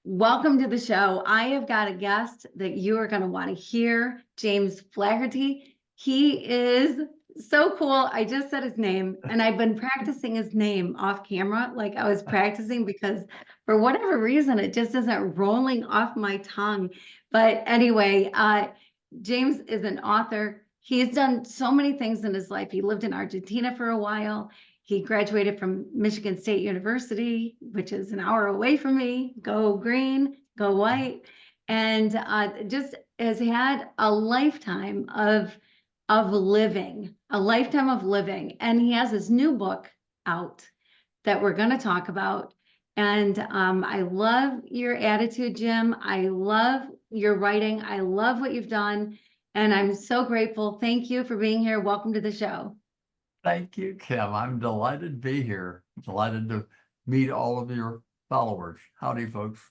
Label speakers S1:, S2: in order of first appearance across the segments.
S1: welcome to the show. I have got a guest that you are going to want to hear, James Flaherty. He is so cool. I just said his name, and I've been practicing his name off camera. Like I was practicing because for whatever reason, it just isn't rolling off my tongue. But anyway, James is an author. He's done so many things in his life. He lived in Argentina for a while. He graduated from Michigan State University, which is an hour away from me. Go green, go white. And just has had a lifetime of living, a lifetime of living. And he has this new book out that we're going to talk about. And I love your attitude, Jim. I love your writing. I love what you've done. And I'm so grateful. Thank you for being here. Welcome to the show.
S2: Thank you, Kim. I'm delighted to be here. Delighted to meet all of your followers. Howdy, folks.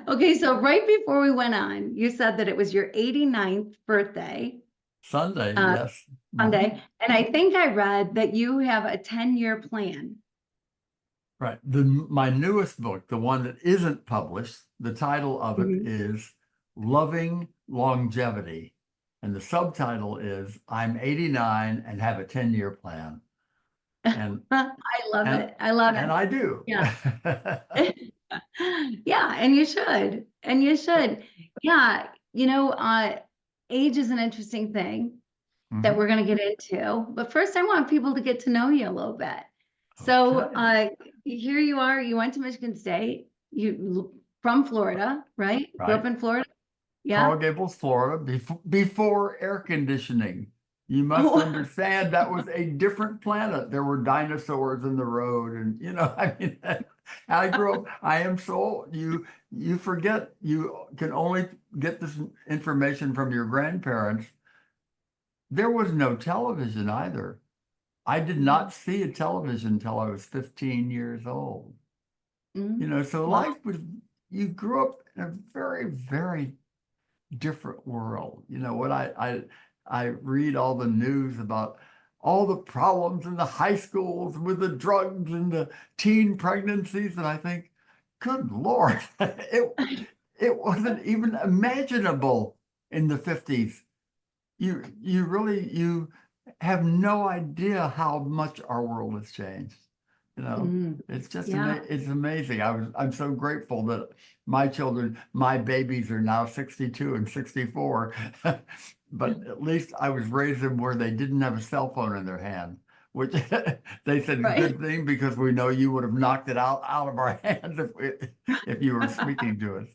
S1: Okay, so right before we went on, you said that it was your 89th birthday.
S2: Sunday, yes.
S1: Sunday. And I think I read that you have a 10-year plan.
S2: Right. My newest book, the one that isn't published, the title of it is Loving Longevity. And the subtitle is I'm 89 and have a 10-year plan. And
S1: I love it. I love it.
S2: And I do.
S1: Yeah. Yeah, and you should. And you should. Yeah, age is an interesting thing that we're going to get into. But first, I want people to get to know you a little bit. So here you are. You went to Michigan State. You from Florida, right? Grew up in Florida. Yeah.
S2: Coral Gables, Florida, before air conditioning. You must understand that was a different planet. There were dinosaurs in the road, and I mean, I grew up. I am so you forget you can only get this information from your grandparents. There was no television either. I did not see a television until I was 15 years old. So life was. You grew up in a very, very different world. When I read all the news about all the problems in the high schools with the drugs and the teen pregnancies, and I think, good Lord, it wasn't even imaginable in the 50s. You have no idea how much our world has changed. It's just it's amazing. I'm so grateful that my children, my babies are now 62 and 64, but at least I was raised them where they didn't have a cell phone in their hand, which they said is a good thing because we know you would have knocked it out of our hands if you were speaking to us.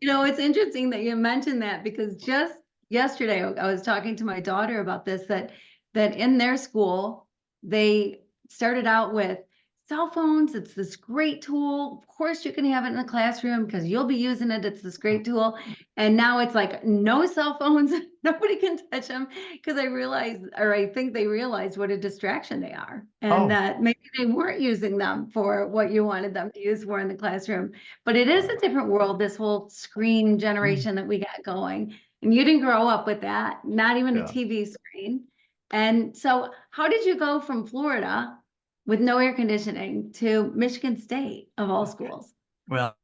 S1: It's interesting that you mentioned that because just yesterday I was talking to my daughter about this, that in their school, they started out with cell phones. It's this great tool. Of course, you can have it in the classroom because you'll be using it. It's this great tool. And now it's like no cell phones. Nobody can touch them because I think they realized what a distraction they are. And that maybe they weren't using them for what you wanted them to use for in the classroom. But it is a different world, this whole screen generation that we got going. And you didn't grow up with that, not even a TV screen. And so how did you go from Florida with no air conditioning to Michigan State of all schools?
S2: Well,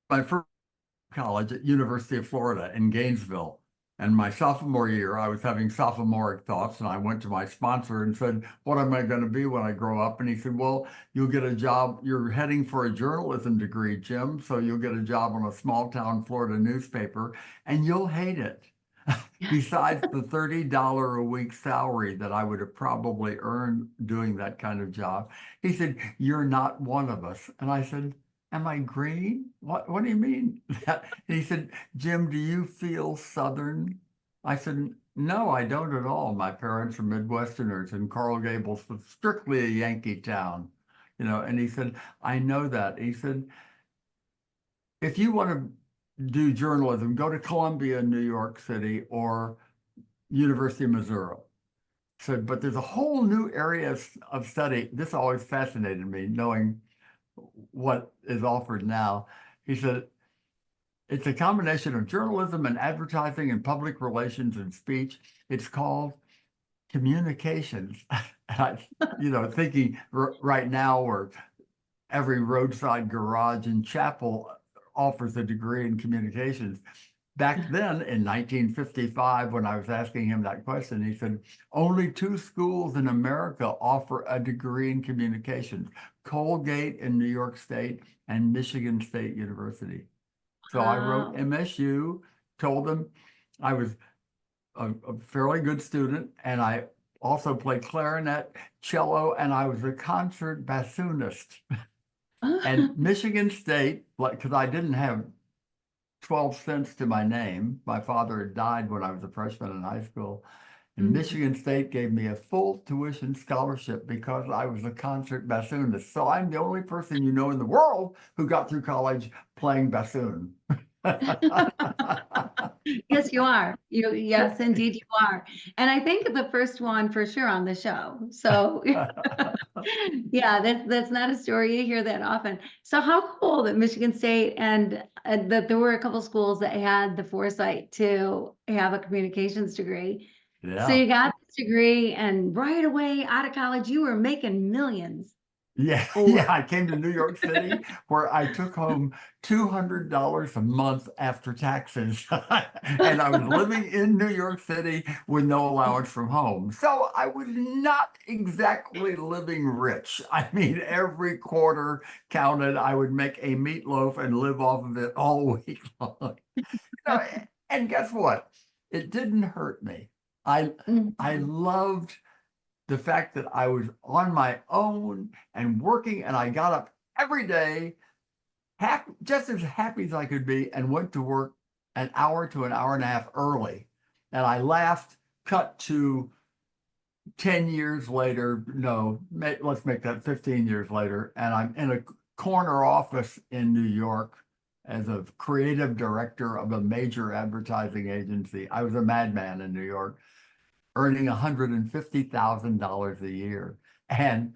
S2: my first college at University of Florida in Gainesville. And my sophomore year, I was having sophomoric thoughts, and I went to my sponsor and said, what am I going to be when I grow up? And he said, well, you'll get a job. You're heading for a journalism degree, Jim. So you'll get a job on a small town Florida newspaper, and you'll hate it. Besides the $30 a week salary that I would have probably earned doing that kind of job. He said, you're not one of us. And I said, am I green? What do you mean? And he said, Jim, do you feel Southern? I said, no, I don't at all. My parents are Midwesterners, and Coral Gables was strictly a Yankee town, and he said, I know that. He said, if you want to do journalism, go to Columbia in New York City or University of Missouri. So, but there's a whole new area of study. This always fascinated me, knowing what is offered now. He said, it's a combination of journalism and advertising and public relations and speech. It's called communications. And I, thinking right now we're every roadside garage and chapel offers a degree in communications. Back then in 1955, when I was asking him that question, he said, only 2 schools in America offer a degree in communications, Colgate in New York State and Michigan State University. So I wrote
S1: Wow.
S2: MSU, told them I was a fairly good student, and I also played clarinet, cello, and I was a concert bassoonist. And Michigan State, like, because I didn't have 12 cents to my name. My father had died when I was a freshman in high school. And
S1: Mm.
S2: Michigan State gave me a full tuition scholarship because I was a concert bassoonist. So I'm the only person you know in the world who got through college playing bassoon.
S1: Yes, you are. Yes, indeed you are. And I think the first one for sure on the show. So yeah, that's not a story you hear that often. So how cool that Michigan State and that there were a couple schools that had the foresight to have a communications degree. So
S2: Yeah.
S1: you got this degree and right away out of college, you were making millions.
S2: Yeah,
S1: Oh,
S2: yeah. I came to New York City where I took home $200 a month after taxes. And I was living in New York City with no allowance from home. So I was not exactly living rich. I mean, every quarter counted. I would make a meatloaf and live off of it all week long. know, and guess what? It didn't hurt me. I
S1: mhm.
S2: loved the fact that I was on my own and working, and I got up every day, happy, just as happy as I could be, and went to work an hour to an hour and a half early. And I laughed, cut to 10 years later, no, let's make that 15 years later, and I'm in a corner office in New York as a creative director of a major advertising agency. I was a madman in New York, earning $150,000 a year. And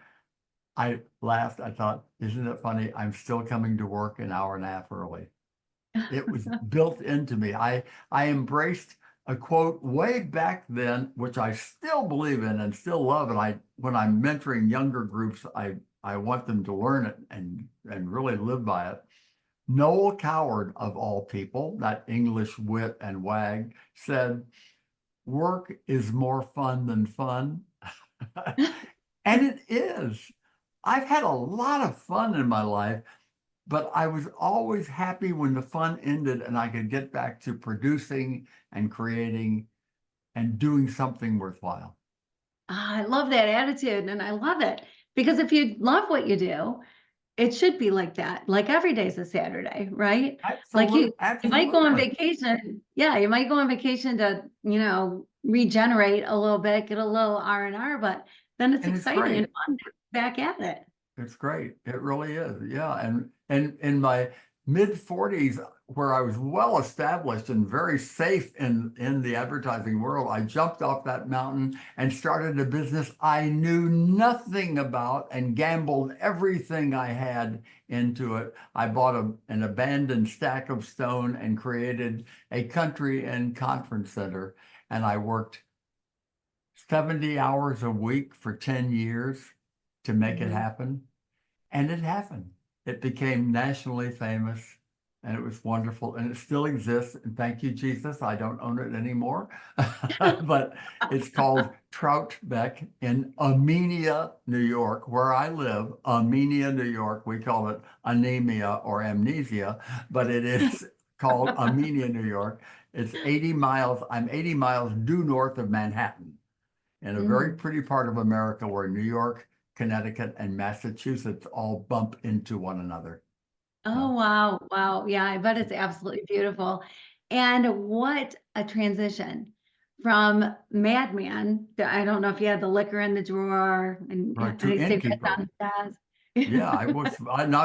S2: I laughed. I thought, isn't it funny? I'm still coming to work an hour and a half early. It was built into me. I embraced a quote way back then, which I still believe in and still love. And when I'm mentoring younger groups, I want them to learn it and really live by it. Noel Coward, of all people, that English wit and wag, said, work is more fun than fun. And it is. I've had a lot of fun in my life, but I was always happy when the fun ended and I could get back to producing and creating and doing something worthwhile.
S1: Ah, I love that attitude and I love it because if you love what you do, it should be like that. Like every day's a Saturday, right? Like
S2: Absolutely,
S1: you might go on
S2: absolutely.
S1: vacation. Yeah, you might go on vacation to, regenerate a little bit, get a little R&R, but then it's
S2: And it's
S1: exciting and
S2: great.
S1: fun to be back at it.
S2: It's great. It really is. Yeah. And in my mid 40s, where I was well established and very safe in the advertising world, I jumped off that mountain and started a business I knew nothing about and gambled everything I had into it. I bought an abandoned stack of stone and created a country and conference center. And I worked 70 hours a week for 10 years to make it
S1: Mhm.
S2: happen. And it happened. It became nationally famous and it was wonderful and it still exists. And thank you, Jesus. I don't own it anymore. But it's called Troutbeck in Amenia, New York, where I live. Amenia, New York. We call it anemia or amnesia, but it is called Amenia, New York. It's 80 miles. I'm 80 miles due north of Manhattan in a very
S1: Mm.
S2: pretty part of America where New York, Connecticut, and Massachusetts all bump into one another.
S1: Oh,
S2: No,
S1: wow. Wow. Yeah, I bet it's absolutely beautiful. And what a transition from madman. I don't know if you had the liquor in the drawer and
S2: right, to
S1: I say that
S2: innkeeper.
S1: sounds fast.
S2: Yeah, I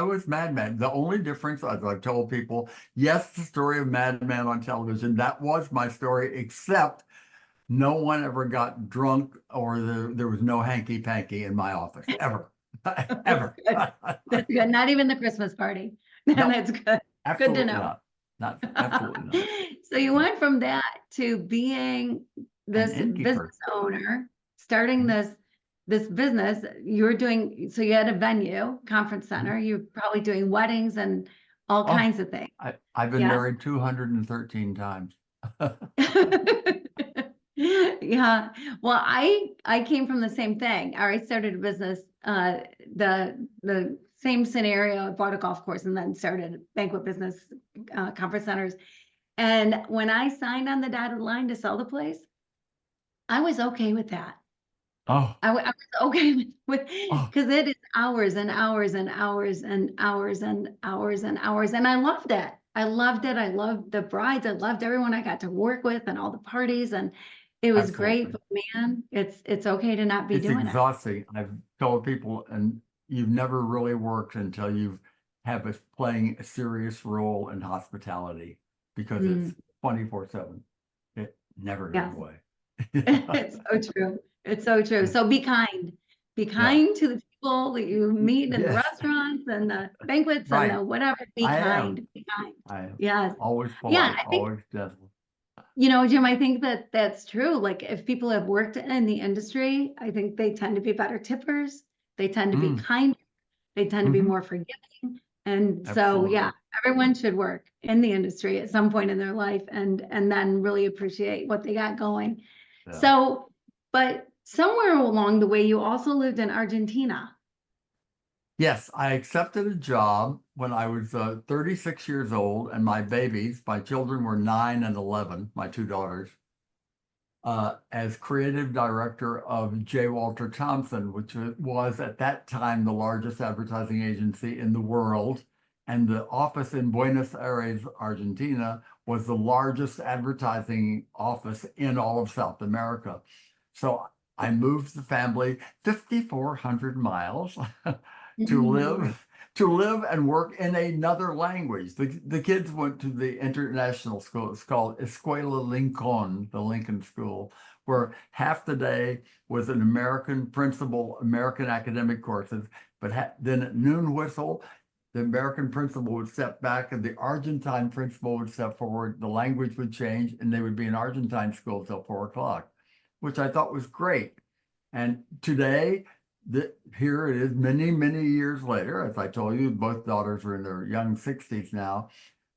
S2: was Madman. The only difference, as I've told people, yes, the story of Madman on television, that was my story, except no one ever got drunk or there was no hanky panky in my office, ever,
S1: That's
S2: ever.
S1: good. That's good. Not even the Christmas party.
S2: No,
S1: That's good. Good to
S2: absolutely
S1: know.
S2: not. Not absolutely not.
S1: So you
S2: No.
S1: went from that to being
S2: An
S1: this
S2: innkeeper.
S1: business owner, starting this this business, you're doing, so you had a venue, conference center, you're probably doing weddings and all
S2: Oh,
S1: kinds of things.
S2: I've been
S1: Yes.
S2: married 213 times.
S1: Yeah. Well, I came from the same thing. I started a business, the same scenario. I bought a golf course and then started a banquet business, conference centers. And when I signed on the dotted line to sell the place, I was okay with that.
S2: Oh,
S1: I was okay with
S2: oh,
S1: because it is hours and hours and hours and hours and hours and hours. And I loved it. I loved it. I loved the brides. I loved everyone I got to work with and all the parties. And it was great.
S2: absolutely.
S1: But man, it's okay to not be
S2: It's
S1: doing it.
S2: exhausting. I've told people, and you've never really worked until you have playing a serious role in hospitality because it's 24/7. It never goes
S1: Yes.
S2: away.
S1: It's so true. It's so true. So be kind. Be
S2: Yeah.
S1: kind to the people that you meet in the
S2: Yes.
S1: restaurants and the banquets and
S2: Right.
S1: the whatever. Be
S2: I
S1: kind.
S2: am.
S1: Be kind.
S2: I am
S1: Yes.
S2: always
S1: Yeah,
S2: polite,
S1: I think,
S2: always gentle.
S1: Jim, I think that that's true. Like if people have worked in the industry, I think they tend to be better tippers. They tend to be
S2: Mm,
S1: kind. They tend to be
S2: mhm,
S1: more forgiving. And so, yeah,
S2: absolutely.
S1: everyone should work in the industry at some point in their life and then really appreciate what they got going.
S2: Yeah.
S1: So, but somewhere along the way, you also lived in Argentina.
S2: Yes, I accepted a job when I was 36 years old, and my children were 9 and 11, my two daughters, as creative director of J. Walter Thompson, which was at that time the largest advertising agency in the world. And the office in Buenos Aires, Argentina, was the largest advertising office in all of South America. So I moved the family 5,400 miles to
S1: Mm.
S2: live and work in another language. The kids went to the international school. It's called Escuela Lincoln, the Lincoln School, where half the day was an American principal, American academic courses, but then at noon whistle, the American principal would step back and the Argentine principal would step forward. The language would change and they would be in Argentine school till 4 o'clock, which I thought was great. And today, here it is many, many years later. As I told you, both daughters are in their young 60s now.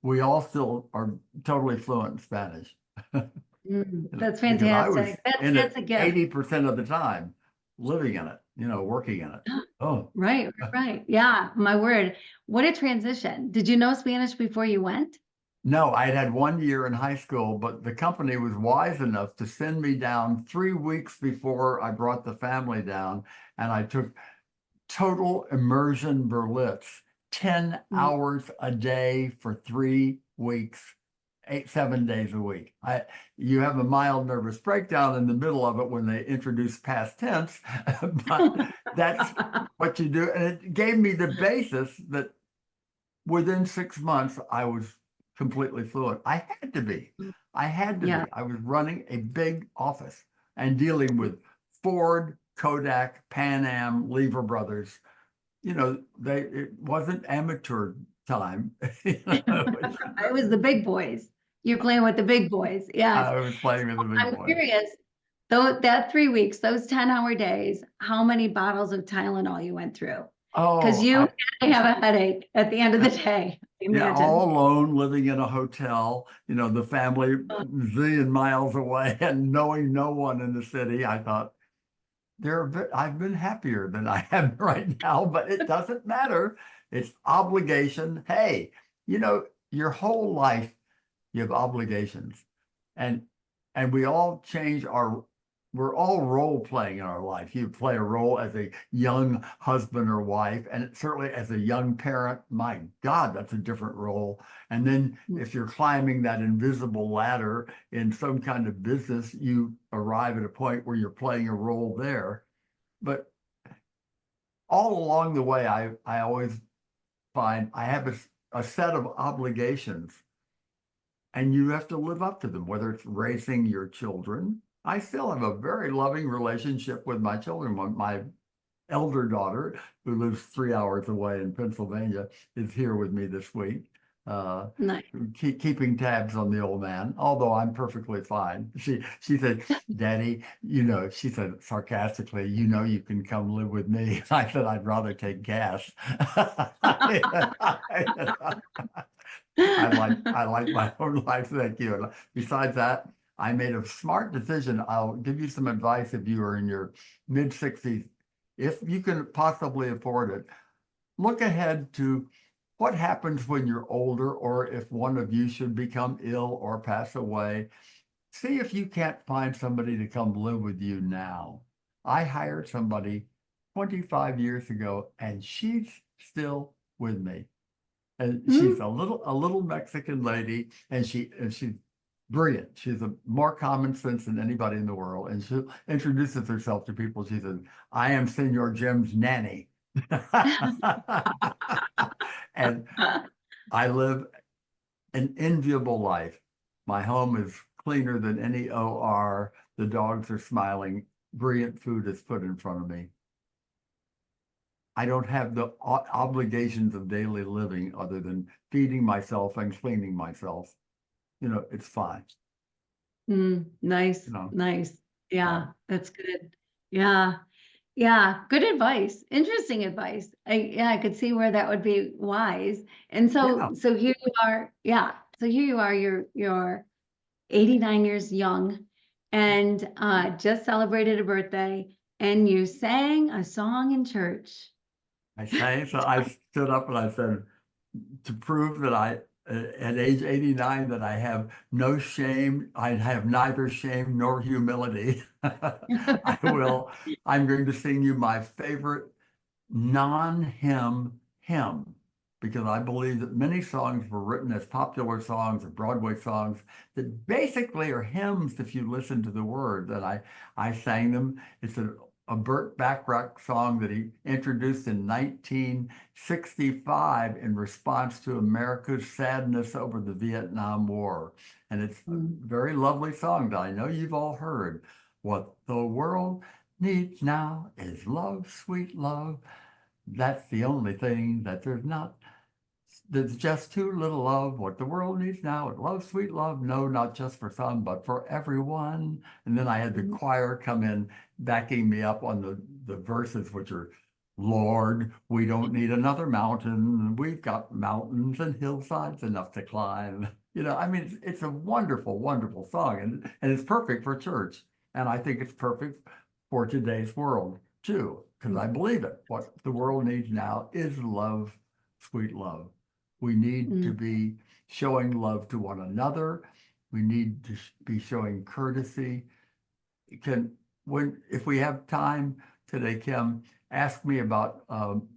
S2: We all still are totally fluent in Spanish.
S1: That's
S2: Because I was
S1: fantastic.
S2: in
S1: That's
S2: it
S1: a gift.
S2: 80% of the time, living in it, working in it. Oh,
S1: Right, right. Yeah, my word. What a transition. Did you know Spanish before you went?
S2: no, I had 1 year in high school, but the company was wise enough to send me down 3 weeks before I brought the family down, and I took total immersion Berlitz, 10
S1: Mm.
S2: hours a day for 3 weeks, 7 days a week. You have a mild nervous breakdown in the middle of it when they introduce past tense, but that's what you do. And it gave me the basis that within 6 months, I was completely fluent. I had to be. I had to
S1: Yeah.
S2: be. I was running a big office and dealing with Ford, Kodak, Pan Am, Lever Brothers. It wasn't amateur time.
S1: It was the big boys. You're playing with the big boys. Yes.
S2: I was playing with the big
S1: I'm
S2: boys.
S1: curious, though, that 3 weeks, those 10-hour days, how many bottles of Tylenol you went through? Because
S2: Oh,
S1: you had to have a headache at the end of the day.
S2: yeah, all
S1: Imagine.
S2: alone, living in a hotel, the family a zillion miles away and knowing no one in the city. I thought, I've been happier than I am right now, but it doesn't matter. It's obligation. Hey, your whole life you have obligations, and we all we're all role playing in our life. You play a role as a young husband or wife, and certainly as a young parent. My God, that's a different role. And then if you're climbing that invisible ladder in some kind of business, you arrive at a point where you're playing a role there. But all along the way, I always find I have a set of obligations and you have to live up to them, whether it's raising your children. I still have a very loving relationship with my children. My elder daughter, who lives 3 hours away in Pennsylvania, is here with me this week.
S1: Nice.
S2: keeping tabs on the old man, although I'm perfectly fine. She said, Daddy, she said sarcastically, you can come live with me. I said, I'd rather take gas. I like my own life. Thank you. And besides that, I made a smart decision. I'll give you some advice if you are in your mid 60s. If you can possibly afford it, look ahead to what happens when you're older, or if one of you should become ill or pass away. See if you can't find somebody to come live with you now. I hired somebody 25 years ago, and she's still with me. And she's
S1: Mm.
S2: a little Mexican lady, and she's brilliant. She's a more common sense than anybody in the world. And she introduces herself to people. She says, I am Senor Jim's nanny. And I live an enviable life. My home is cleaner than any OR. The dogs are smiling. Brilliant food is put in front of me. I don't have the obligations of daily living other than feeding myself and cleaning myself. It's fine.
S1: Nice,
S2: You know,
S1: nice. Yeah,
S2: uh,
S1: that's good. Yeah. Yeah, good advice. Interesting advice. I could see where that would be wise. And
S2: yeah.
S1: so here you are. Yeah. So here you are, you're 89 years young and just celebrated a birthday and you sang a song in church.
S2: So I stood up and I said, to prove that at age 89, that I have no shame. I have neither shame nor humility. I'm going to sing you my favorite non-hymn hymn, because I believe that many songs were written as popular songs or Broadway songs that basically are hymns if you listen to the words. And I sang them. It's a Burt Bacharach song that he introduced in 1965 in response to America's sadness over the Vietnam War. And it's a very lovely song that I know you've all heard. What the world needs now is love, sweet love. That's the only thing that there's just too little of. What the world needs now is love, sweet love. No, not just for some, but for everyone. And then I had the choir come in, backing me up on the verses, which are, Lord, we don't need another mountain. We've got mountains and hillsides enough to climb. It's a wonderful, wonderful song, and it's perfect for church. And I think it's perfect for today's world too, because I believe it. What the world needs now is love, sweet love. We need to be showing love to one another. We need to be showing courtesy. If we have time today, Kim, ask me about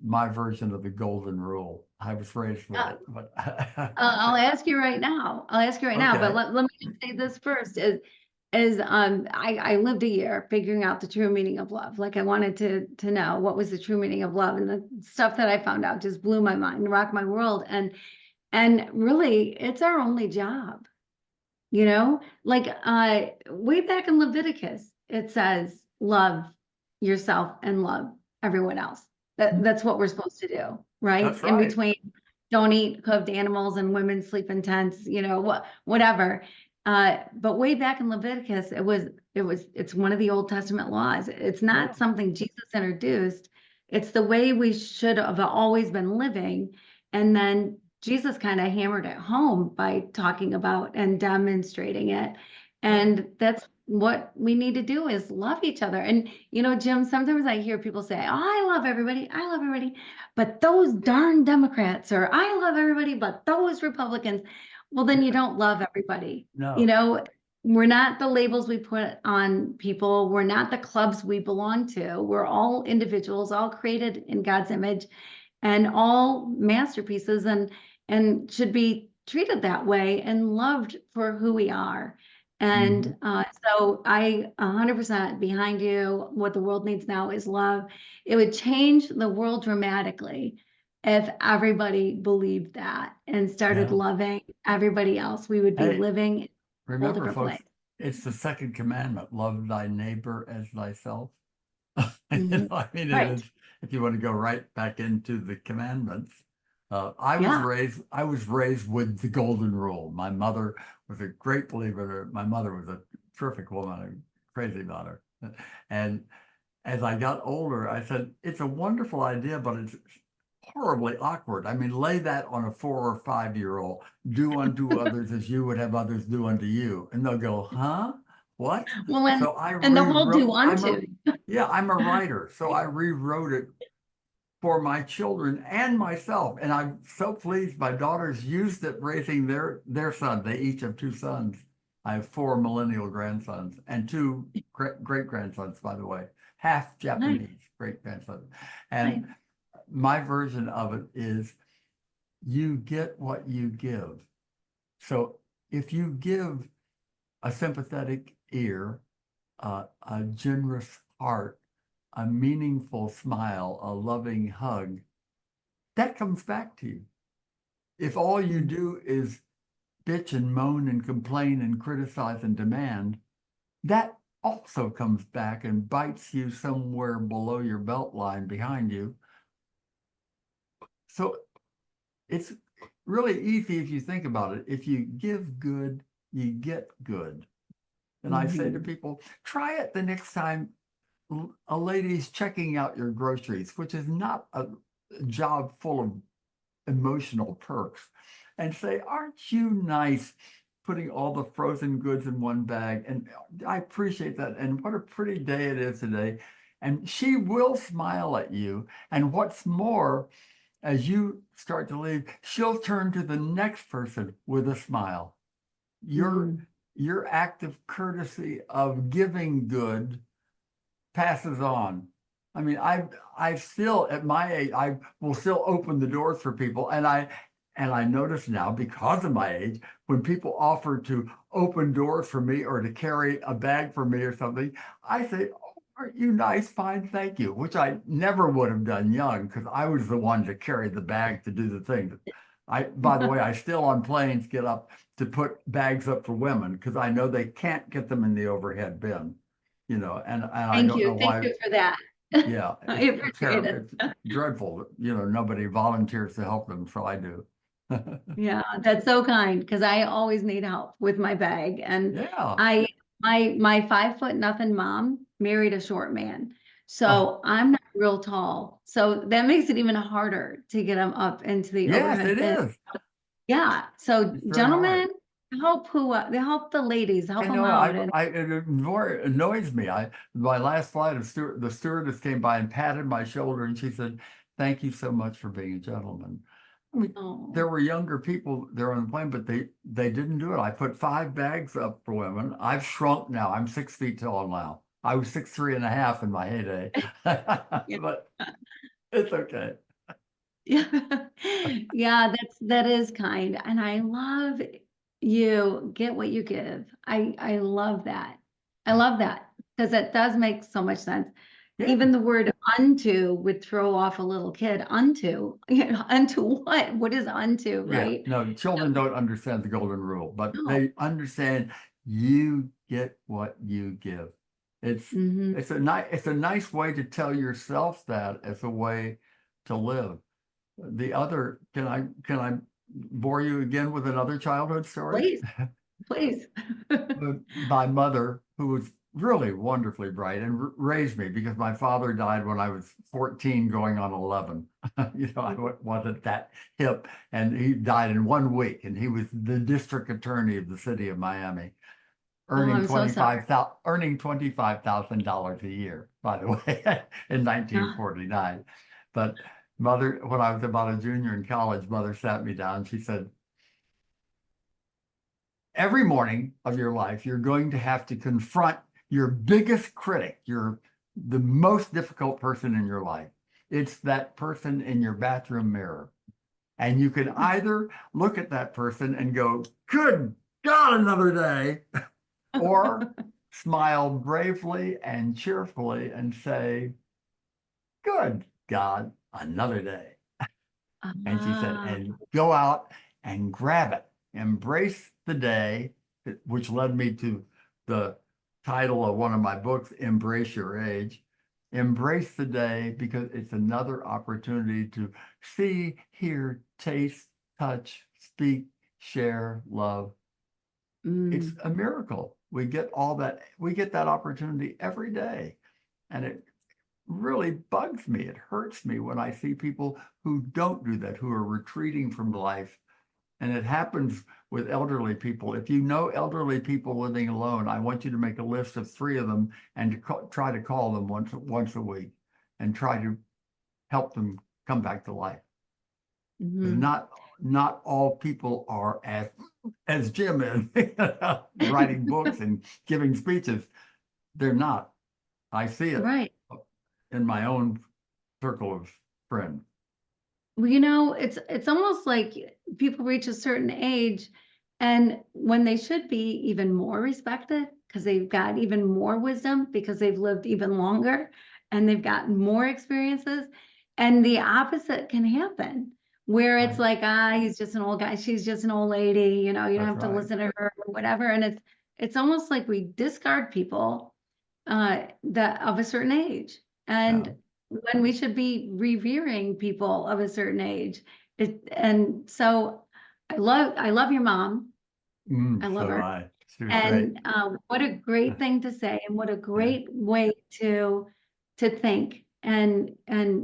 S2: my version of the golden rule. I was raised with it, but
S1: I'll ask you right now. I'll ask you right now, but
S2: okay.
S1: let me just say this first is I lived a year figuring out the true meaning of love. Like I wanted to know what was the true meaning of love, and the stuff that I found out just blew my mind, rocked my world. And really it's our only job, like way back in Leviticus, it says love yourself and love everyone else. That's what we're supposed to do, right?
S2: That's
S1: In
S2: right.
S1: between, don't eat cooked animals and women sleep in tents, whatever. But way back in Leviticus, it's one of the Old Testament laws. It's
S2: Yeah.
S1: not something Jesus introduced. It's the way we should have always been living. And then Jesus kind of hammered it home by talking about and demonstrating it. And that's what we need to do, is love each other. And, Jim, sometimes I hear people say, oh, I love everybody. I love everybody. But those darn Democrats, or I love everybody, but those Republicans. Well, then you don't love everybody.
S2: No.
S1: We're not the labels we put on people. We're not the clubs we belong to. We're all individuals, all created in God's image and all masterpieces, and should be treated that way and loved for who we are. And so I 100% behind you. What the world needs now is love. It would change the world dramatically if everybody believed that and started
S2: Yeah.
S1: loving everybody else. We would be
S2: Hey,
S1: living in a whole
S2: remember,
S1: different
S2: folks,
S1: place.
S2: it's the second commandment: love thy neighbor as thyself.
S1: Mhm.
S2: It
S1: Right.
S2: is, if you want to go right back into the commandments.
S1: Yeah.
S2: I was raised with the golden rule. My mother was a great believer. My mother was a terrific woman, a crazy about her. And as I got older, I said, it's a wonderful idea, but it's horribly awkward. I mean, lay that on a 4 or 5 year old. Do unto others as you would have others do unto you. And they'll go, huh? What?
S1: Well,
S2: So I
S1: and the whole do
S2: rewrote,
S1: unto.
S2: yeah, I'm a writer. So I rewrote it for my children and myself. And I'm so pleased my daughters used it raising their son. They each have two sons. I have four millennial grandsons and two great grandsons, by the way, half
S1: Nice,
S2: Japanese great grandsons.
S1: nice.
S2: And my version of it is you get what you give. So if you give a sympathetic ear, a generous heart, a meaningful smile, a loving hug, that comes back to you. If all you do is bitch and moan and complain and criticize and demand, that also comes back and bites you somewhere below your belt line behind you. So it's really easy if you think about it. If you give good, you get good. And I say to people, try it the next time a lady's checking out your groceries, which is not a job full of emotional perks, and say, aren't you nice putting all the frozen goods in one bag? And I appreciate that. And what a pretty day it is today. And she will smile at you. And what's more, as you start to leave, she'll turn to the next person with a smile. Your act of courtesy of giving good passes on. I mean, I still at my age, I will still open the doors for people, and I notice now because of my age, when people offer to open doors for me or to carry a bag for me or something, I say, "Oh, aren't you nice? Fine, thank you," which I never would have done young because I was the one to carry the bag to do the thing. By the way, I still on planes get up to put bags up for women because I know they can't get them in the overhead bin, and I
S1: Thank
S2: don't know
S1: you. Thank
S2: why.
S1: you for that.
S2: Yeah,
S1: I
S2: it's
S1: appreciate
S2: terrible.
S1: it.
S2: It's dreadful. Nobody volunteers to help them, so I do.
S1: Yeah, that's so kind because I always need help with my bag. And
S2: Yeah.
S1: I my 5 foot nothing mom married a short man.
S2: Oh,
S1: So I'm not real tall. So that makes it even harder to get them up into the
S2: yes,
S1: overhead
S2: it
S1: bin.
S2: is.
S1: Yeah. So
S2: It's very hard.
S1: gentlemen, they help the ladies, help
S2: I
S1: them
S2: know.
S1: out. And
S2: It more annoys me. My last flight, the stewardess came by and patted my shoulder, and she said, "Thank you so much for being a gentleman." I mean,
S1: oh,
S2: there were younger people there on the plane, but they didn't do it. I put 5 bags up for women. I've shrunk now. I'm 6 feet tall now. I was 6'3.5" in my heyday,
S1: yeah.
S2: but it's okay.
S1: Yeah. Yeah, that is kind. And I love you get what you give. I love that. I love that because it does make so much sense.
S2: Yeah.
S1: Even the word unto would throw off a little kid. Unto, unto what? What is unto,
S2: Yeah,
S1: right?
S2: no, children don't understand the golden rule, but
S1: No.
S2: they understand you get what you give. It's
S1: Hmm.
S2: it's a nice way to tell yourself that as a way to live. The other, can I bore you again with another childhood story?
S1: Please, please.
S2: My mother, who was really wonderfully bright and raised me because my father died when I was 14 going on 11. I wasn't that hip, and he died in 1 week, and he was the district attorney of the city of Miami,
S1: Oh,
S2: earning
S1: I'm so sorry.
S2: $25,000 a year, by the way, in 1949. But mother, when I was about a junior in college, mother sat me down. She said, every morning of your life, you're going to have to confront your biggest critic, the most difficult person in your life. It's that person in your bathroom mirror. And you can either look at that person and go, good God, another day, or smile bravely and cheerfully and say, good God, another day. And she said,
S1: Ah,
S2: and go out and grab it, embrace the day, which led me to the title of one of my books, Embrace Your Age. embrace the day because it's another opportunity to see, hear, taste, touch, speak, share, love. It's
S1: Mm,
S2: a miracle. We get all that, we get that opportunity every day. And it really bugs me. It hurts me when I see people who don't do that, who are retreating from life. And it happens with elderly people. If you know elderly people living alone, I want you to make a list of 3 of them and to try to call them once a week and try to help them come back to life.
S1: mhm.
S2: Not all people are as Jim is, writing books and giving speeches. They're not. I see it
S1: Right.
S2: in my own circle of friends.
S1: Well, it's almost like people reach a certain age and when they should be even more respected because they've got even more wisdom because they've lived even longer and they've gotten more experiences. And the opposite can happen where it's
S2: Right.
S1: like, he's just an old guy, she's just an old lady, you don't
S2: That's
S1: have to
S2: right.
S1: listen to her or whatever. And it's almost like we discard people that of a certain age.
S2: Yeah.
S1: And when we should be revering people of a certain age. And so I love your mom. I love
S2: So do
S1: her.
S2: I. She was great.
S1: And what a great thing to say and what a
S2: Yeah.
S1: great way to think. And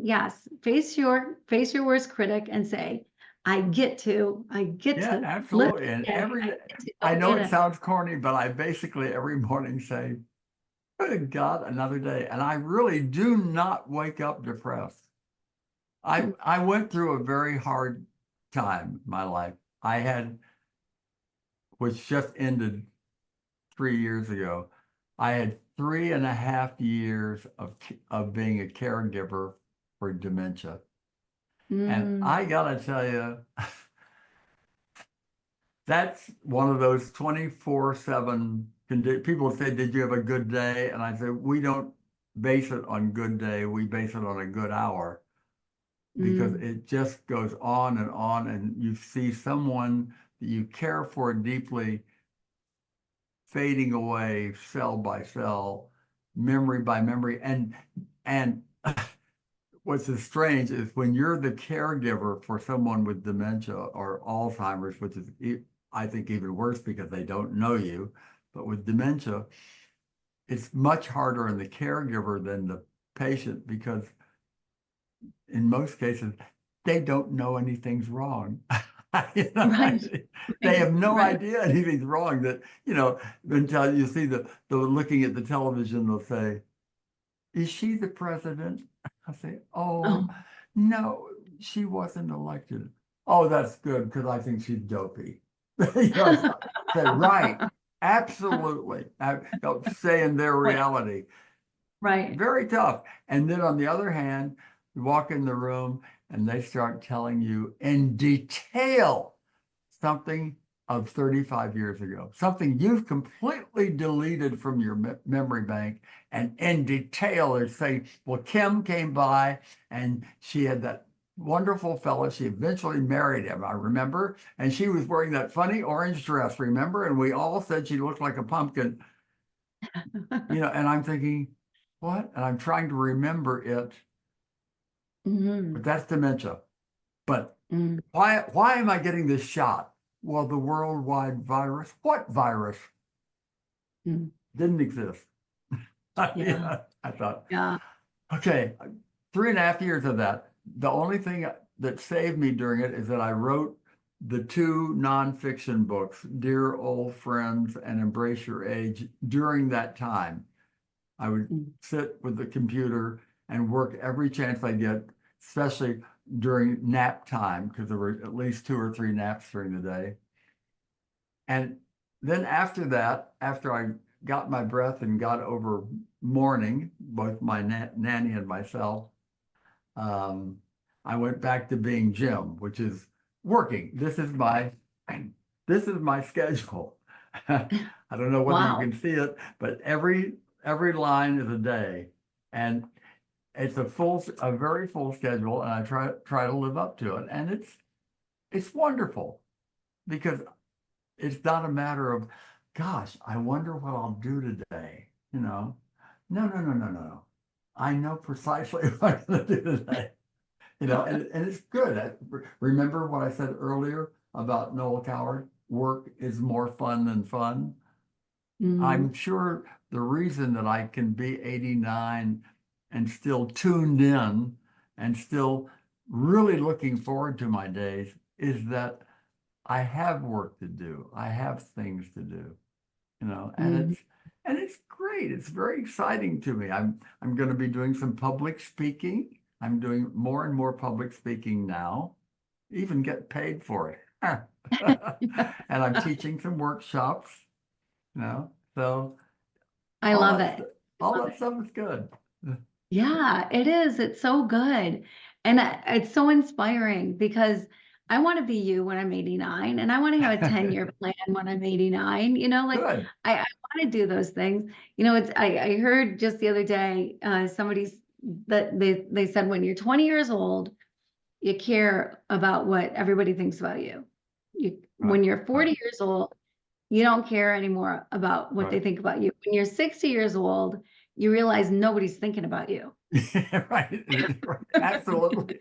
S1: yes, face your worst critic and say, I get to
S2: Yeah,
S1: live
S2: absolutely. And
S1: today.
S2: every
S1: I
S2: day,
S1: get to
S2: I
S1: go
S2: know
S1: get
S2: it
S1: it.
S2: sounds corny, but I basically every morning say, good God, another day. And I really do not wake up depressed. I went through a very hard time in my life. I had, which just ended 3 years ago. I had 3.5 years of being a caregiver for dementia. And
S1: Mm,
S2: I gotta tell you, that's one of those 24/7 people say, did you have a good day? And I say, we don't base it on good day, we base it on a good hour because
S1: mm,
S2: it just goes on and you see someone that you care for deeply fading away cell by cell, memory by memory. And what's so strange is when you're the caregiver for someone with dementia or Alzheimer's, which is, I think, even worse because they don't know you, but with dementia, it's much harder on the caregiver than the patient because in most cases, they don't know anything's wrong. You know,
S1: right,
S2: they
S1: right,
S2: have no
S1: right.
S2: idea anything's wrong that, until you see the looking at the television, they'll say, is she the president? I say, oh,
S1: Oh,
S2: no, she wasn't elected. Oh, that's good because I think she's dopey. So I say, right, absolutely. They'll stay in their
S1: right,
S2: reality.
S1: right.
S2: Very tough. And then on the other hand, you walk in the room and they start telling you in detail something of 35 years ago, something you've completely deleted from your memory bank. And in detail, they say, well, Kim came by and she had that wonderful fellow. She eventually married him, I remember. And she was wearing that funny orange dress, remember? And we all said she looked like a pumpkin, and I'm thinking, what? And I'm trying to remember it, but
S1: Mhm,
S2: that's dementia. But
S1: mm,
S2: why am I getting this shot? Well, the worldwide virus. What virus?
S1: mm.
S2: Didn't exist.
S1: Yeah,
S2: Yeah, I thought,
S1: yeah.
S2: okay, 3.5 years of that. The only thing that saved me during it is that I wrote the 2 nonfiction books, Dear Old Friends and Embrace Your Age, during that time. I would
S1: Mm,
S2: sit with the computer and work every chance I get, especially during nap time, because there were at least 2 or 3 naps during the day. And then after that, after I got my breath and got over mourning, both my nanny and myself, um, I went back to being Jim, which is working. This is my schedule. I don't know whether you
S1: wow.
S2: can see it, but every line is a day, and it's a very full schedule, and I try to live up to it, and it's wonderful because it's not a matter of, gosh, I wonder what I'll do today. No, no, no, no, no, no. I know precisely what I'm going to do today. And it's good. Remember what I said earlier about Noel Coward? Work is more fun than fun.
S1: Mhm.
S2: I'm sure the reason that I can be 89 and still tuned in and still really looking forward to my days is that I have work to do. I have things to do, and
S1: Mhm.
S2: it's great. It's very exciting to me. I'm going to be doing some public speaking. I'm doing more and more public speaking now, even get paid for it. And I'm teaching some workshops, so
S1: I
S2: all
S1: love
S2: that
S1: it.
S2: all
S1: I love
S2: that
S1: it.
S2: stuff is good.
S1: Yeah, it is. It's so good. And it's so inspiring because I want to be you when I'm 89 and I want to have a 10-year plan when I'm 89. Like
S2: Good.
S1: I want to do those things. I heard just the other day, somebody's that they said when you're 20 years old, you care about what everybody thinks about you.
S2: Right.
S1: When you're
S2: Right.
S1: 40 years old, you don't care anymore about what they
S2: Right.
S1: think about you. When you're 60 years old, you realize nobody's thinking about you.
S2: Right. Right. Absolutely.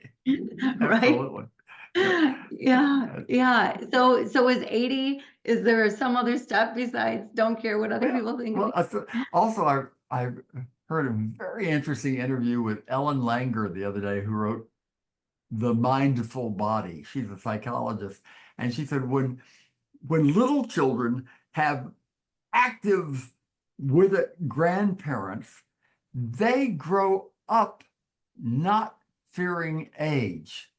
S1: Right?
S2: Absolutely. Yeah.
S1: Yeah,
S2: Uh,
S1: yeah. So is 80, is there some other step besides don't care what other
S2: Well,
S1: people think of
S2: well, also I heard a very interesting interview with Ellen Langer the other day, who wrote The Mindful Body. She's a psychologist, and she said when little children have active with it grandparents, they grow up not fearing age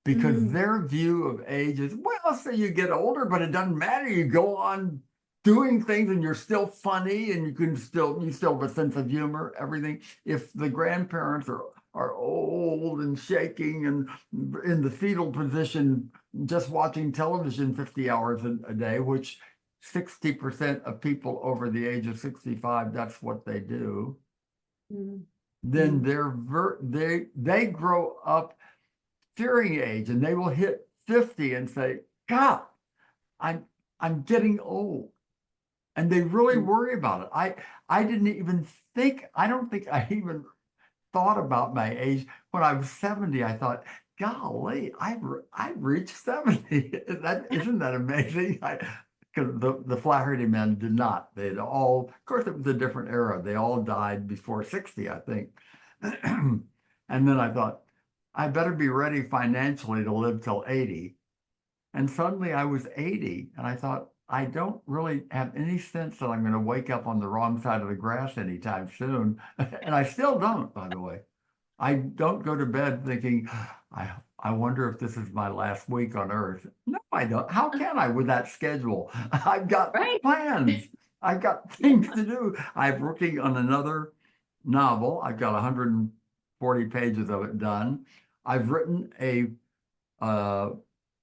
S2: because
S1: you?
S2: their view of age is, well, so you get older, but it doesn't matter. You go on doing things and you're still funny and you still have a sense of humor, everything. If the grandparents are old and shaking and in the fetal position, just watching television 50 hours a day, which 60% of people over the age of 65, that's what they do,
S1: Mm,
S2: then
S1: mm,
S2: they grow up fearing age, and they will hit 50 and say, God, I'm I'm getting old. And they really
S1: mm,
S2: worry about it. I didn't even think, I don't think I even thought about my age. When I was 70, I thought, golly, I've reached 70. Isn't that amazing? Because the Flaherty men did not. They'd all, of course, it was a different era. They all died before 60, I think. And then I thought, I better be ready financially to live till 80. And suddenly I was 80, and I thought, I don't really have any sense that I'm going to wake up on the wrong side of the grass anytime soon. And I still don't, by the way. I don't go to bed thinking, I wonder if this is my last week on Earth. No, I don't. How can I with that schedule? I've got
S1: right.
S2: plans. I've got things to do. I'm working on another novel. I've got 140 pages of it done. I've written uh,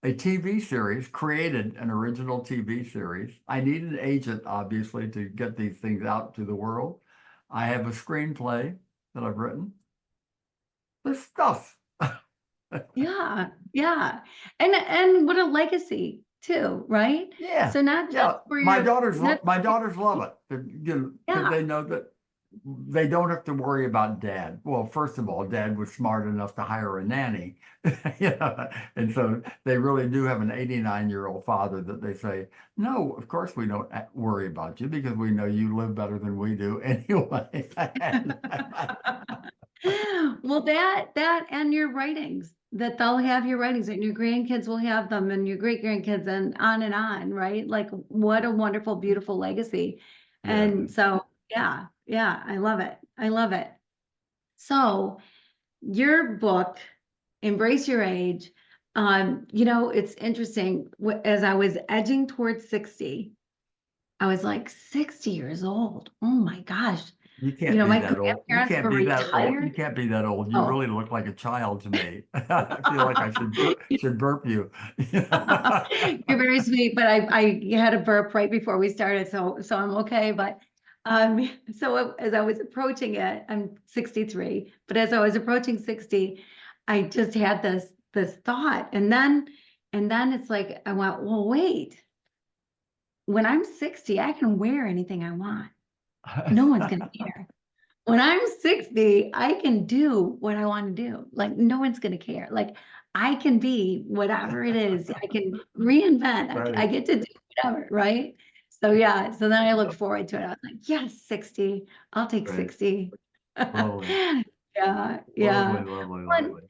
S2: a TV series, created an original TV series. I need an agent, obviously, to get these things out to the world. I have a screenplay that I've written. There's stuff.
S1: Yeah, yeah. And what a legacy too, right?
S2: Yeah,
S1: So not just
S2: yeah.
S1: for your not
S2: My daughters love it, because
S1: yeah,
S2: they know that they don't have to worry about dad. Well, first of all, dad was smart enough to hire a nanny, and so they really do have an 89-year-old father that they say, no, of course we don't worry about you because we know you live better than we do anyway.
S1: Well, that and your writings, that they'll have your writings and your grandkids will have them and your great grandkids and on, right? Like what a wonderful, beautiful legacy.
S2: Yeah,
S1: And so, yeah, yeah, I love it. I love it. So your book, Embrace Your Age, it's interesting. As I was edging towards 60, I was like 60 years old. Oh my gosh.
S2: you can't be
S1: My
S2: that old. You
S1: grandparents
S2: can't
S1: were
S2: be that old. You
S1: retired.
S2: can't be that old. You
S1: Oh.
S2: really look like a child to me. I feel like I should burp you.
S1: You're very sweet, but I had a burp right before we started, so I'm okay. But so as I was approaching it, I'm 63, but as I was approaching 60, I just had this thought, and then it's like I went, well, wait, when I'm 60, I can wear anything I want. No one's gonna care. when I'm 60, I can do what I want to do. Like no one's going to care. Like I can be whatever it is. I can reinvent. I
S2: Right,
S1: get to do whatever, right? So yeah, so then I look forward to it. I was like, yes, 60. I'll take
S2: right.
S1: 60.
S2: Lovely,
S1: Yeah,
S2: lovely,
S1: yeah.
S2: lovely,
S1: Well,
S2: lovely.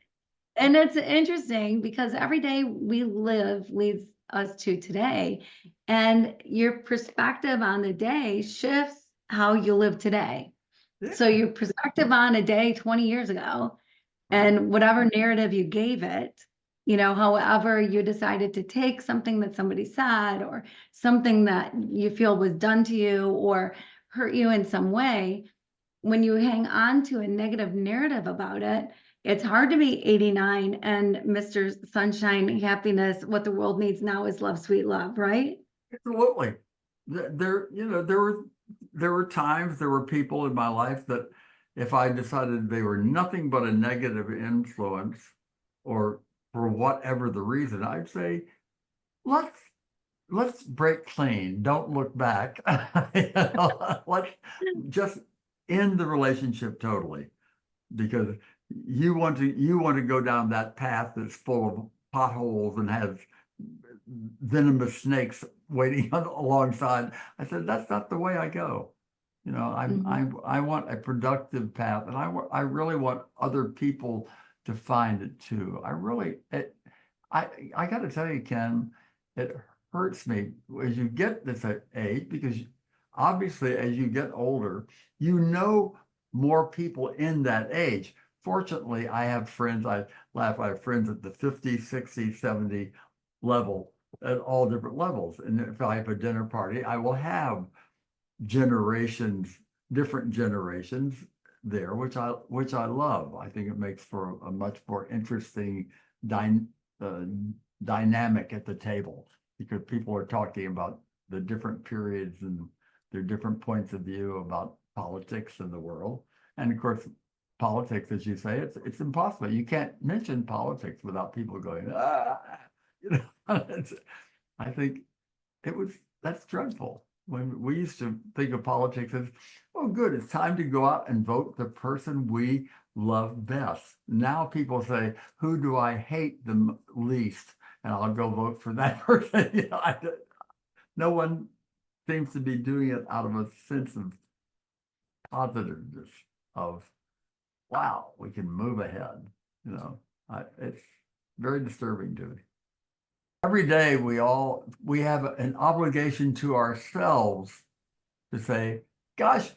S1: and it's interesting because every day we live leads us to today. And your perspective on the day shifts how you live today.
S2: Yeah,
S1: So your perspective on a day 20 years ago
S2: right.
S1: and whatever narrative you gave it, you know, however you decided to take something that somebody said or something that you feel was done to you or hurt you in some way, when you hang on to a negative narrative about it, it's hard to be 89 and Mr. Sunshine, happiness. What the world needs now is love, sweet love, right?
S2: Absolutely. There, there were times, there were people in my life that if I decided they were nothing but a negative influence, or for whatever the reason, I'd say, let's let's break clean. Don't look back. Let's just end the relationship totally, because you want to go down that path that's full of potholes and has venomous snakes waiting alongside. I said, that's not the way I go.
S1: Mhm.
S2: I want a productive path, and I really want other people to find it too. I got to tell you, Ken, it hurts me as you get this age, because obviously as you get older, you know more people in that age. Fortunately, I have friends, I have friends at the 50, 60, 70 level at all different levels. And if I have a dinner party, I will have generations, different generations there, which I love. I think it makes for a much more interesting dy uh, dynamic at the table, because people are talking about the different periods and their different points of view about politics in the world. And of course, politics, as you say, it's impossible. You can't mention politics without people going, ah, you know, I think it was that's dreadful. When we used to think of politics as, oh, good, it's time to go out and vote the person we love best. Now people say, who do I hate the least? And I'll go vote for that person. No one seems to be doing it out of a sense of positiveness of, wow, we can move ahead. It's very disturbing to me. Every day we have an obligation to ourselves to say, gosh,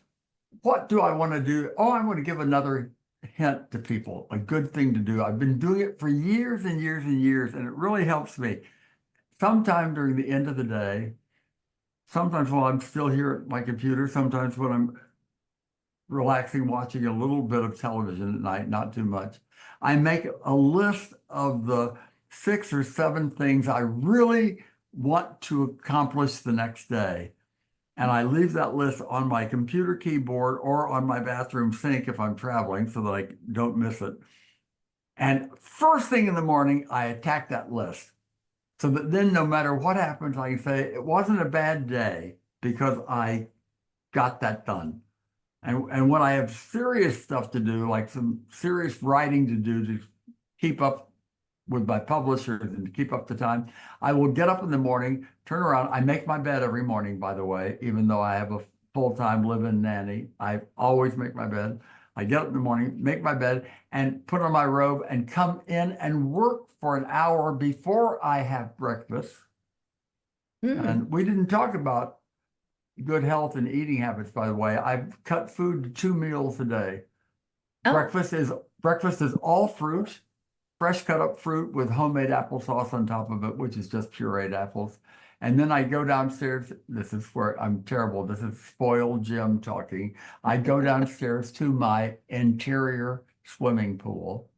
S2: what do I want to do? Oh, I want to give another hint to people, a good thing to do. I've been doing it for years and years and years, and it really helps me. Sometime during the end of the day, sometimes while I'm still here at my computer, sometimes when I'm relaxing, watching a little bit of television at night, not too much, I make a list of the 6 or 7 things I really want to accomplish the next day. And I leave that list on my computer keyboard or on my bathroom sink if I'm traveling, so that I don't miss it. And first thing in the morning, I attack that list, so that then no matter what happens, I can say it wasn't a bad day because I got that done. And when I have serious stuff to do, like some serious writing to do to keep up with my publishers and to keep up the time, I will get up in the morning, turn around. I make my bed every morning, by the way, even though I have a full-time live-in nanny. I always make my bed. I get up in the morning, make my bed, and put on my robe and come in and work for an hour before I have breakfast.
S1: Mm.
S2: And we didn't talk about good health and eating habits, by the way. I've cut food to 2 meals a day.
S1: Oh,
S2: Breakfast is all fruit, fresh cut up fruit with homemade applesauce on top of it, which is just pureed apples. And then I go downstairs. This is where I'm terrible. This is spoiled Jim talking. I go downstairs to my interior swimming pool,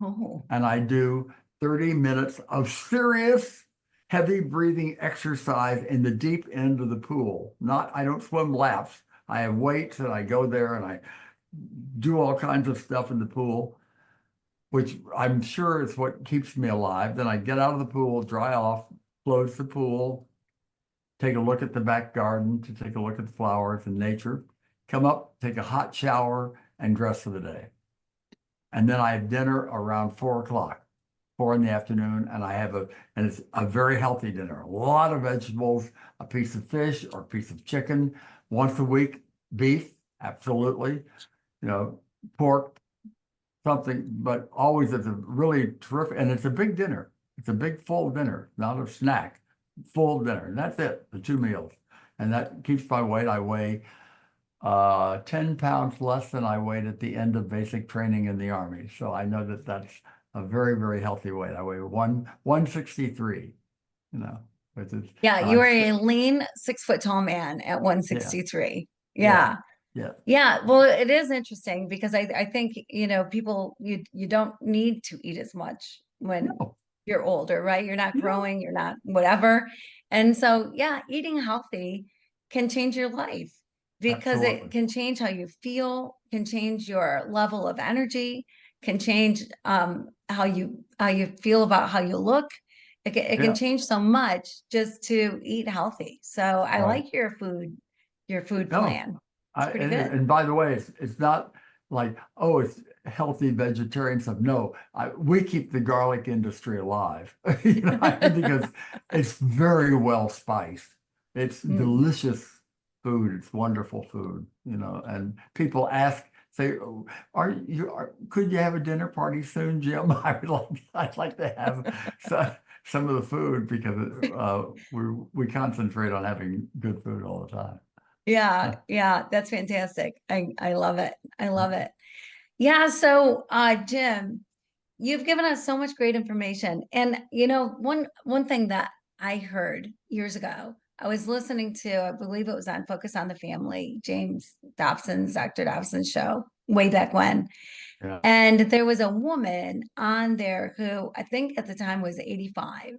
S1: oh.
S2: and I do 30 minutes of serious heavy breathing exercise in the deep end of the pool. I don't swim laps. I have weights, and I go there and I do all kinds of stuff in the pool, which I'm sure is what keeps me alive. Then I get out of the pool, dry off, close the pool, take a look at the back garden to take a look at the flowers and nature. come up, take a hot shower, and dress for the day. And then I have dinner around 4 o'clock, 4 in the afternoon, and it's a very healthy dinner. A lot of vegetables, a piece of fish or a piece of chicken. Once a week, beef, absolutely. Pork, something, but always it's a really terrific, and it's a big dinner. It's a big full dinner, not a snack, full dinner. And that's it, the 2 meals. And that keeps my weight. I weigh 10 pounds less than I weighed at the end of basic training in the Army. So I know that that's a very, very healthy weight. I weigh 163, which is,
S3: Yeah,
S2: and
S3: you are a lean 6 foot tall man at 163. Yeah.
S2: yeah,
S3: Yeah. Well, it is interesting because I think, people, you don't need to eat as much when
S2: no,
S3: you're older, right? You're not
S2: no,
S3: growing, you're not whatever. And so, yeah, eating healthy can change your life because it
S2: absolutely.
S3: can change how you feel, can change your level of energy, can change how you feel about how you look. It can
S2: Yeah,
S3: change so much just to eat healthy. So I
S2: right.
S3: like your food
S2: No,
S3: plan. It's pretty
S2: and,
S3: good.
S2: and by the way, it's not like, oh, it's healthy vegetarian stuff. No, we keep the garlic industry alive, because it's very well spiced. It's
S3: Mm.
S2: delicious food. It's wonderful food, and people say, "Oh, could you have a dinner party soon, Jim?" I'd like to have some of the food because we concentrate on having good food all the time.
S3: Yeah, yeah, that's fantastic. I love it. I love it. Yeah, so Jim, you've given us so much great information. And one thing that I heard years ago, I was listening to, I believe it was on Focus on the Family, Dr. Dobson's show way back when.
S2: Yeah.
S3: And there was a woman on there who I think at the time was 85.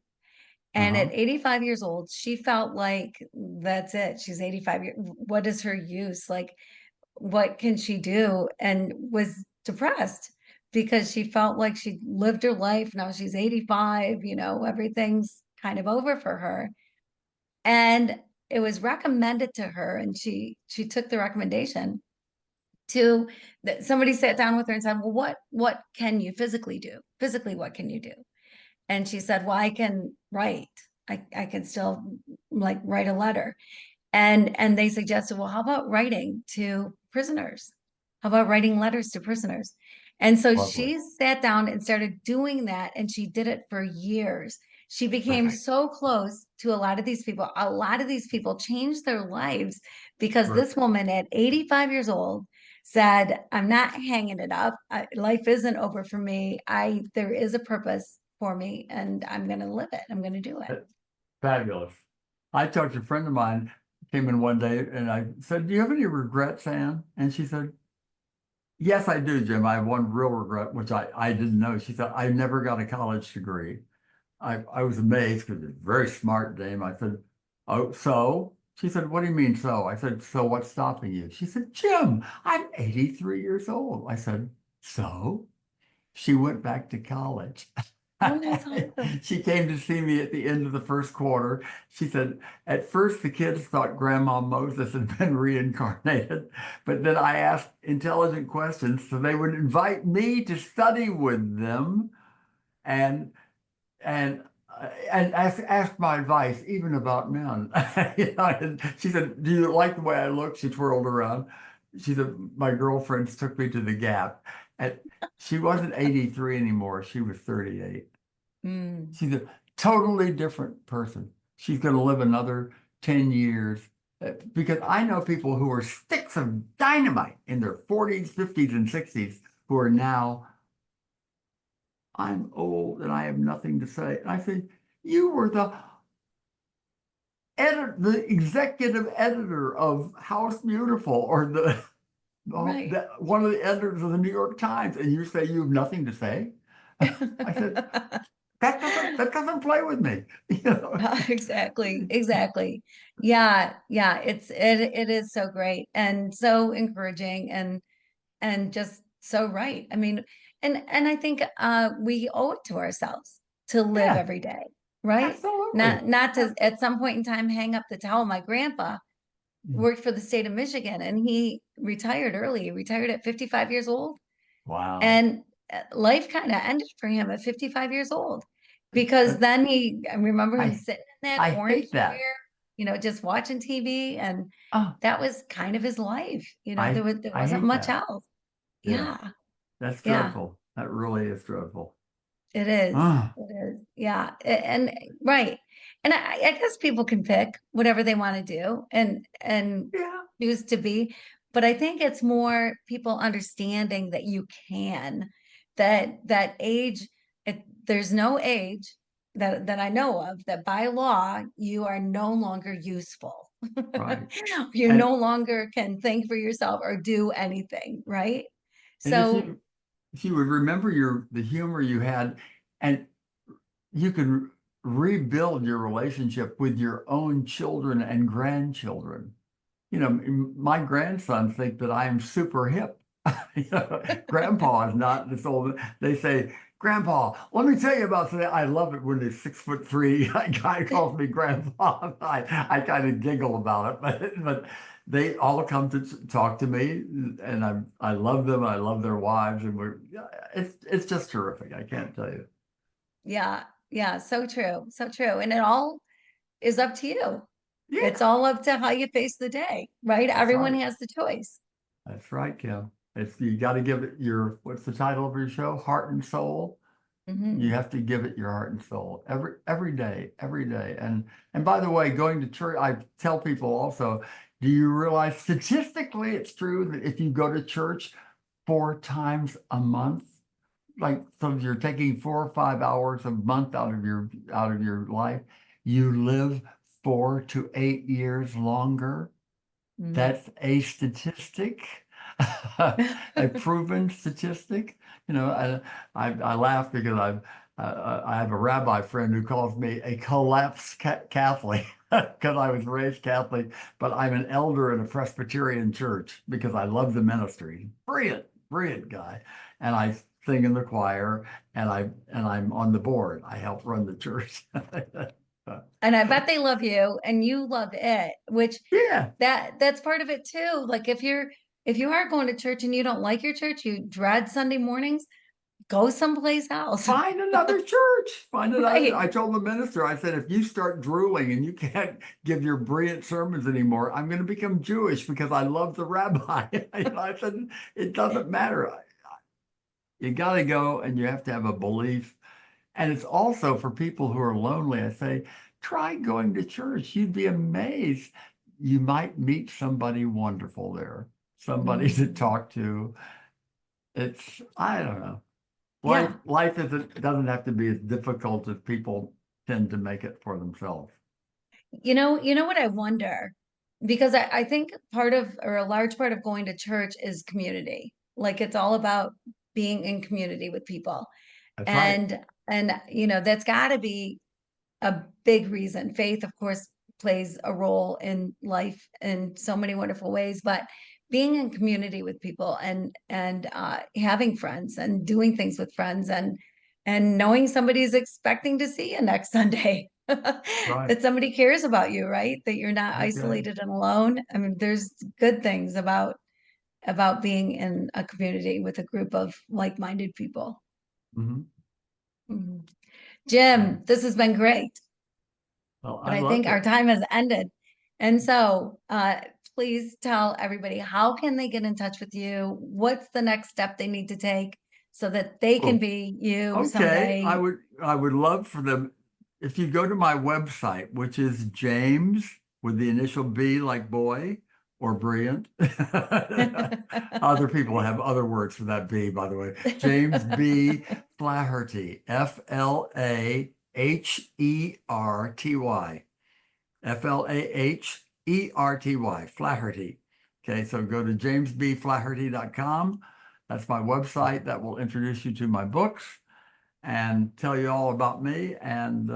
S3: And
S2: Uh-huh.
S3: at 85 years old, she felt like that's it. She's 85 years. What is her use? Like, what can she do? And was depressed because she felt like she lived her life. Now she's 85, everything's kind of over for her. And it was recommended to her, and she took the recommendation to that somebody sat down with her and said, well, what can you physically do? Physically, what can you do? And she said, well, I can write. I can still like write a letter. And they suggested, well, how about writing to prisoners? How about writing letters to prisoners? And so
S2: Lovely.
S3: she sat down and started doing that, and she did it for years. She became
S2: Perfect.
S3: so close to a lot of these people. A lot of these people changed their lives because this
S2: Perfect.
S3: woman at 85 years old said, I'm not hanging it up. Life isn't over for me. There is a purpose for me, and I'm going to live it. I'm going to do it.
S2: Fabulous. I talked to a friend of mine, came in one day and I said, do you have any regrets, Ann? And she said, yes, I do, Jim. I have one real regret, which I didn't know. She said, I never got a college degree. I was amazed because it's a very smart dame. I said, oh, so? She said, what do you mean so? I said, so what's stopping you? She said, Jim, I'm 83 years old. I said, so? She went back to college.
S3: Oh, that's awesome.
S2: She came to see me at the end of the first quarter. She said, at first the kids thought Grandma Moses had been reincarnated, but then I asked intelligent questions, so they would invite me to study with them and and and ask my advice even about men. And she said, do you like the way I look? She twirled around. She said, my girlfriends took me to the Gap. And she wasn't 83 anymore. She was 38.
S3: Mm,
S2: She's a totally different person. She's going to live another 10 years. Because I know people who are sticks of dynamite in their 40s, 50s, and 60s who are now, I'm old and I have nothing to say. And I said, you were the executive editor of House Beautiful, or
S3: right.
S2: one of the editors of the New York Times, and you say you have nothing to say? I said, that doesn't play with me.
S3: Exactly. Exactly. Yeah. Yeah. It is so great and so encouraging and just so right. I mean, and I think we owe it to ourselves to live
S2: Yeah,
S3: every day, right?
S2: absolutely.
S3: Not to at some point in time hang up the towel. My grandpa worked for the state of Michigan, and he retired early. He retired at 55 years old.
S2: Wow.
S3: And life kind of ended for him at 55 years old, because then I remember him
S2: I
S3: sitting in that
S2: I
S3: orange
S2: hate that.
S3: chair, just watching TV, and
S2: Oh,
S3: that was kind of his life. There
S2: I
S3: wasn't
S2: hate
S3: much
S2: that.
S3: else.
S2: Yeah,
S3: Yeah,
S2: that's
S3: yeah,
S2: dreadful. That really is dreadful.
S3: it is.
S2: Ah,
S3: It is. Yeah. And right. And I guess people can pick whatever they want to do and
S2: yeah.
S3: choose to be. But I think it's more people understanding that you can, that age, there's no age that I know of that by law you are no longer useful.
S2: Right.
S3: You
S2: And
S3: no longer can think for yourself or do anything, right?
S2: and if
S3: So,
S2: you would remember the humor you had, and you can rebuild your relationship with your own children and grandchildren. My grandsons think that I am super hip. Grandpa is not this old. They say, Grandpa, let me tell you about today. I love it when this 6'3" guy calls me Grandpa. I kind of giggle about it, but they all come to talk to me, and I love them. I love their wives, and it's just terrific. I can't tell you.
S3: yeah, yeah, so true, so true. And it all is up to you.
S2: Yeah,
S3: It's all up to how you face the day, right?
S2: that's
S3: Everyone
S2: right.
S3: has the choice.
S2: That's right, Kim. You got to give it what's the title of your show? Heart and soul. You
S3: Mhm.
S2: have to give it your heart and soul every day, every day. And by the way, going to church, I tell people also, do you realize statistically it's true that if you go to church 4 times a month, like so you're taking 4 or 5 hours a month out of your life, you live 4 to 8 years longer.
S3: Mm.
S2: That's a statistic, a proven statistic. I laugh because I have a rabbi friend who calls me a collapsed Catholic because I was raised Catholic, but I'm an elder in a Presbyterian church because I love the ministry. Brilliant, brilliant guy, and I sing in the choir, and I'm on the board. I help run the church.
S3: And I bet they love you and you love it, which
S2: Yeah.
S3: that's part of it too. Like if you are going to church and you don't like your church, you dread Sunday mornings, go someplace else.
S2: Find another church. Find another.
S3: Right.
S2: I told the minister, I said, if you start drooling and you can't give your brilliant sermons anymore, I'm going to become Jewish because I love the rabbi. I said, it doesn't matter. You got to go and you have to have a belief. And it's also for people who are lonely. I say, try going to church. You'd be amazed. You might meet somebody wonderful there, somebody to
S3: Mhm.
S2: talk to. I don't know. Life,
S3: Yeah.
S2: life isn't, it doesn't have to be as difficult as people tend to make it for themselves.
S3: You know what I wonder? Because I think part of, or a large part of going to church is community. Like it's all about being in community with people.
S2: That's right.
S3: And that's got to be a big reason. Faith, of course, plays a role in life in so many wonderful ways, but being in community with people and having friends and doing things with friends and knowing somebody's expecting to see you next Sunday.
S2: Right.
S3: That somebody cares about you, right? That you're not
S2: Okay.
S3: isolated and alone. I mean, there's good things about being in a community with a group of like-minded people.
S2: Hmm.
S3: Mhm.
S2: Yeah.
S3: Jim, this has been great,
S2: Well,
S3: but
S2: I
S3: I think
S2: loved
S3: our
S2: it.
S3: time has ended. And so, please tell everybody, how can they get in touch with you? What's the next step they need to take so that they can
S2: Oh,
S3: be you
S2: okay.
S3: someday?
S2: I would love for them if you go to my website, which is James with the initial B like boy or brilliant. Other people have other words for that B, by the way. James B. Flaherty, Flaherty. Flaherty, Flaherty. Okay, so go to jamesbflaherty.com. That's my website that will introduce you to my books and tell you all about me. And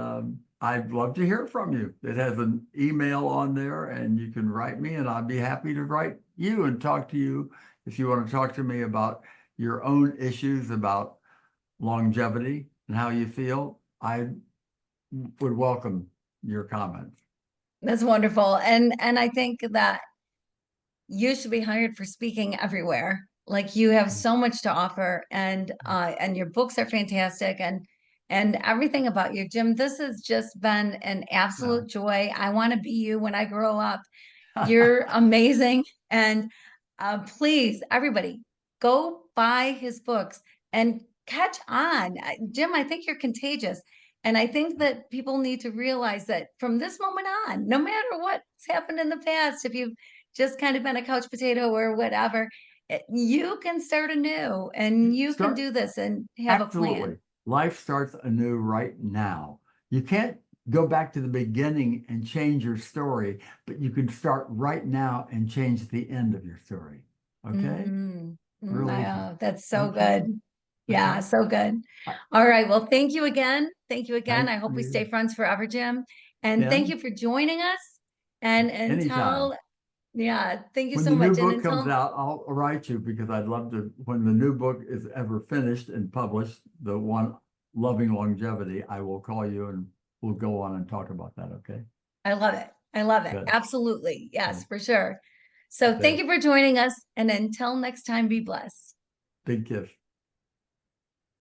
S2: I'd love to hear from you. It has an email on there, and you can write me, and I'd be happy to write you and talk to you if you want to talk to me about your own issues about longevity and how you feel. I would welcome your comments.
S3: That's wonderful. And I think that you should be hired for speaking everywhere. Like you have so much to offer, and your books are fantastic, and everything about you, Jim. This has just been an absolute joy. I want to be you when I grow up. You're amazing. And please, everybody, go buy his books and catch on. Jim, I think you're contagious. And I think that people need to realize that from this moment on, no matter what's happened in the past, if you've just kind of been a couch potato or whatever, you can start anew and you can do this and have a plan.
S2: Absolutely. Life starts anew right now. You can't go back to the beginning and change your story, but you can start right now and change the end of your story. Okay? Really easy.
S3: Wow, that's so
S2: Okay.
S3: good. Yeah,
S2: Okay.
S3: so good. All right. Well, thank you again. Thank you again. I
S2: Thank
S3: hope we stay
S2: you.
S3: friends forever, Jim. And thank
S2: Yeah.
S3: you for joining us. And
S2: Anytime.
S3: until, yeah, thank you
S2: When
S3: so
S2: the new
S3: much. And
S2: book comes
S3: until,
S2: out, I'll write you because I'd love to, when the new book is ever finished and published, the one Loving Longevity, I will call you and we'll go on and talk about that. Okay.
S3: I love it. I love it.
S2: Good.
S3: Absolutely. Yes,
S2: Good.
S3: for sure. So
S2: Okay.
S3: thank you for joining us. And until next time, be blessed.
S2: Big kiss.